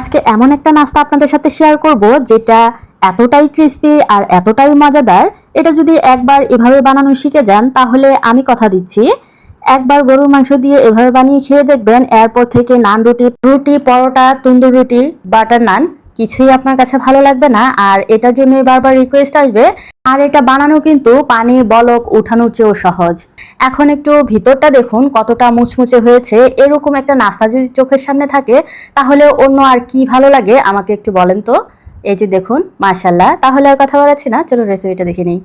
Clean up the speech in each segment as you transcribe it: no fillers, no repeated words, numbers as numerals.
আজকে এমন একটা নাস্তা আপনাদের সাথে শেয়ার করব যেটা এতটাই ক্রিস্পি আর এতটাই মজাদার। এটা যদি একবার এভাবে বানানো শিখে যান তাহলে আমি কথা দিচ্ছি একবার গরুর মাংস দিয়ে এভাবে বানিয়ে খেয়ে দেখবেন, এরপর থেকে নান রুটি, পরোটা, তন্দুর রুটি, বাটার নান কিছুই আপনার কাছে ভালো লাগবে না। আর এটার জন্যই বারবার রিকোয়েস্ট আসবে। আর এটা বানানো কিন্তু পানি বলক উঠানোর চেয়েও সহজ। এখন একটু ভিতরটা দেখুন কতটা মুচমুচে হয়েছে। এরকম একটা নাস্তা যদি চোখের সামনে থাকে তাহলে অন্য আর কি ভালো লাগে আমাকে একটু বলেন তো। এই যে দেখুন, মাশাআল্লাহ। তাহলে আর কথা বলাচ্ছি না, চলো রেসিপিটা দেখে নিই।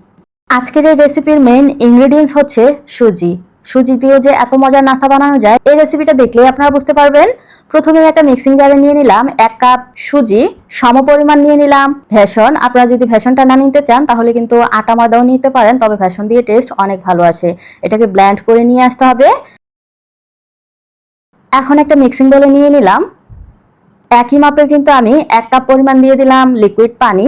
আজকের এই রেসিপির মেইন ইনগ্রেডিয়েন্টস হচ্ছে সুজি। সুজি দিয়েও যে এত মজার নাস্তা বানানো যায় এই রেসিপিটা দেখলেই আপনারা বুঝতে পারবেন। প্রথমে একটা মিক্সিং জারে নিয়ে নিলাম 1 কাপ সুজি, সমপরিমাণ নিয়ে নিলাম ভেষন। আপনারা যদি ভেষনটা না নিতে চান তাহলে কিন্তু আটা ময়দাও নিতে পারেন, তবে ভেষন দিয়ে টেস্ট অনেক ভালো আসে। এটাকে ব্লেন্ড করে নিয়ে আসতে হবে। এখন একটা মিক্সিং বলে নিয়ে নিলাম। একই মাপের কিন্তু আমি 1 কাপ পরিমাণ দিয়ে দিলাম লিকুইড পানি।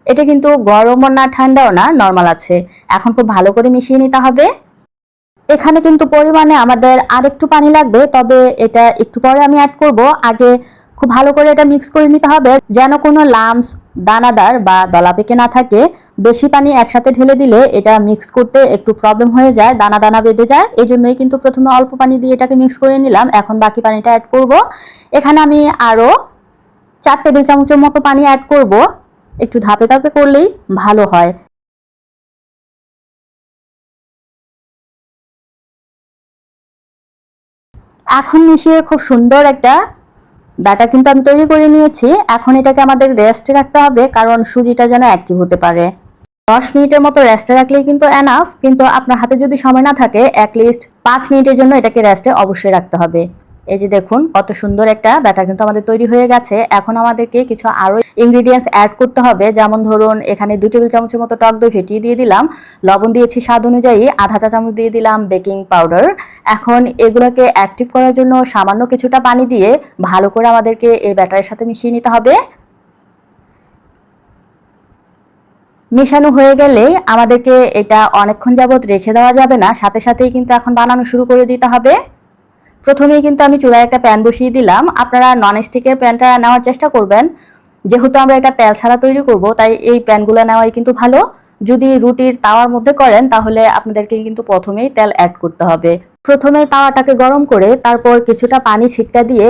এটা কিন্তু গরমও না ঠান্ডাও না, নর্মাল আছে। এখন খুব ভালো করে মিশিয়ে নিতে হবে। এখানে কিন্তু পরিমাণে আমাদের আরেকটু পানি লাগবে, তবে এটা একটু পরে আমি অ্যাড করব। আগে খুব ভালো করে এটা মিক্স করে নিতে হবে যেন কোনো লাম্পস, দানাদার বা দলা পেকে না থাকে। বেশি পানি একসাথে ঢেলে দিলে এটা মিক্স করতে একটু প্রবলেম হয়ে যায়, দানা দানা বেঁধে যায়। এই জন্যই কিন্তু প্রথমে অল্প পানি দিয়ে এটাকে মিক্স করে নিলাম। এখন বাকি পানিটা অ্যাড করব। এখানে আমি আরও 4 টেবিল চামচের মতো পানি অ্যাড করব। একটু ধাপে ধাপে করলেই ভালো হয়। এখন মিশিয়ে খুব সুন্দর একটা ব্যাটার কিন্তু আমি তৈরি করে নিয়েছি। এখন এটাকে আমাদের রেস্টে রাখতে হবে, কারণ সুজিটা যেন অ্যাক্টিভ হতে পারে। 10 মিনিটের মতো রেস্টে রাখলেই কিন্তু এনাফ। কিন্তু আপনার হাতে যদি সময় না থাকে অ্যাটলিস্ট 5 মিনিটের জন্য এটাকে রেস্টে অবশ্যই রাখতে হবে। এই যে দেখুন কত সুন্দর একটা ব্যাটার কিন্তু আমাদের তৈরি হয়ে গেছে। এখন আমাদেরকে কিছু আরো ইনগ্রেডিয়েন্টস অ্যাড করতে হবে। যেমন ধরুন এখানে 2 টেবিল চামচের মতো টক দই ফেটিয়ে দিয়ে দিলাম, লবণ দিয়েছি স্বাদ অনুযায়ী, আধা চা চামচ দিয়ে দিলাম বেকিং পাউডার। এখন এগুলোকে অ্যাক্টিভ করার জন্য সামান্য কিছুটা পানি দিয়ে ভালো করে আমাদেরকে এই ব্যাটারের সাথে মিশিয়ে নিতে হবে। মেশানো হয়ে গেলে আমাদেরকে এটা অনেকক্ষণ যাবত রেখে দেওয়া যাবে না, সাথে সাথেই কিন্তু এখন বানানো শুরু করে দিতে হবে। প্রথমেই কিন্তু আমি চুলায় একটা প্যান বসিয়ে দিলাম। আপনারা ননস্টিকের প্যানটা নেওয়ার চেষ্টা করবেন, যেহেতু আমরা এটা তেল ছাড়া তৈরি করব তাই এই প্যানগুলো নেওয়াই কিন্তু ভালো। যদি রুটির তাওয়ার মধ্যে করেন তাহলে আপনাদেরকে কিন্তু প্রথমেই তেল অ্যাড করতে হবে। প্রথমে তাওয়াটাকে গরম করে তারপর কিছুটা পানি ছিটকা দিয়ে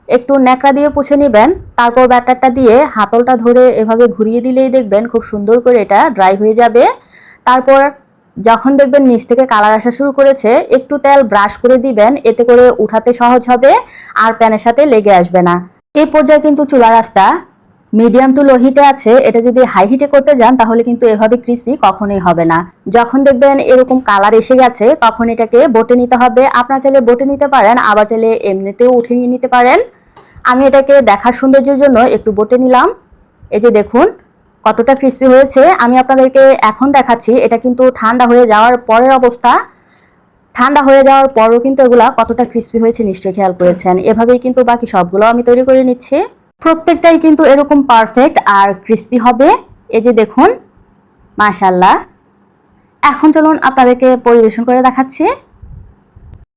একটু ন্যাকড়া দিয়ে পুছে নেবেন। তারপর ব্যাটারটা দিয়ে হাতলটা ধরে এভাবে ঘুরিয়ে দিলেই দেখবেন খুব সুন্দর করে এটা ড্রাই হয়ে যাবে। তারপর যখন দেখবেন নিচ থেকে কালার আসা শুরু করেছে একটু তেল ব্রাশ করে দিবেন, এতে করে উঠাতে সহজ হবে আর প্যানের সাথে লেগে আসবে না। এই পর্যায়ে কিন্তু চুলার আঁচটা মিডিয়াম টু লো হিটে আছে। এটা যদি হাই হিটে করতে যান তাহলে কিন্তু এভাবে ক্রিস্পি কখনোই হবে না। যখন দেখবেন এরকম কালার এসে গেছে তখন এটাকে বটে নিতে হবে। আপনারা চাইলে বটে নিতে পারেন, আবার চাইলে এমনিতেও উঠিয়ে নিতে পারেন। আমি এটাকে দেখার সৌন্দর্যের জন্য একটু বটে নিলাম। এই যে দেখুন কতটা ক্রিস্পি হয়েছে। আমি আপনাদেরকে এখন দেখাচ্ছি এটা কিন্তু ঠান্ডা হয়ে যাওয়ার পরের অবস্থা। ঠান্ডা হয়ে যাওয়ার পরও কিন্তু এগুলা কতটা ক্রিস্পি হয়েছে নিশ্চয়ই খেয়াল করেছেন। এভাবেই কিন্তু বাকি সবগুলো আমি তৈরি করে নিচ্ছি। প্রত্যেকটাই কিন্তু এরকম পারফেক্ট আর ক্রিস্পি হবে। এই যে দেখুন, মাশাআল্লাহ। এখন চলুন আপনাদেরকে পরিবেশন করে দেখাচ্ছি।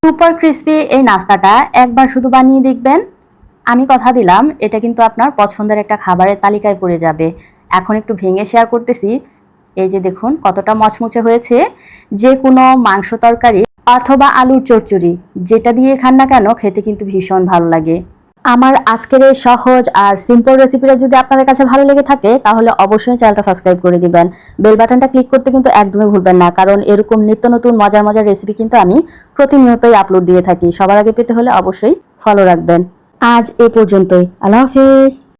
সুপার ক্রিস্পি এই নাস্তাটা একবার শুধু বানিয়ে দেখবেন, আমি কথা দিলাম এটা কিন্তু আপনার পছন্দের একটা খাবারের তালিকায় পড়ে যাবে। এখন একটু ভেঙে শেয়ার করতেছি। এই যে দেখুন কতটা মচমচে হয়েছে। যে কোনো মাংস তরকারি অথবা আলুর চচ্চড়ি যেটা দিয়ে খান না কেন খেতে কিন্তু ভীষণ ভালো লাগে। আমার আজকের এই সহজ আর সিম্পল রেসিপিটা যদি আপনাদের কাছে ভালো লেগে থাকে তাহলে অবশ্যই চ্যানেলটা সাবস্ক্রাইব করে দিবেন। বেল বাটনটা ক্লিক করতে কিন্তু একদমই ভুলবেন না, কারণ এরকম নিত্য নতুন মজার মজার রেসিপি কিন্তু আমি প্রতিনিয়তই আপলোড দিয়ে থাকি। সবার আগে পেতে হলে অবশ্যই ফলো রাখবেন। আজ এ পর্যন্তই। আল্লাহ হাফেজ।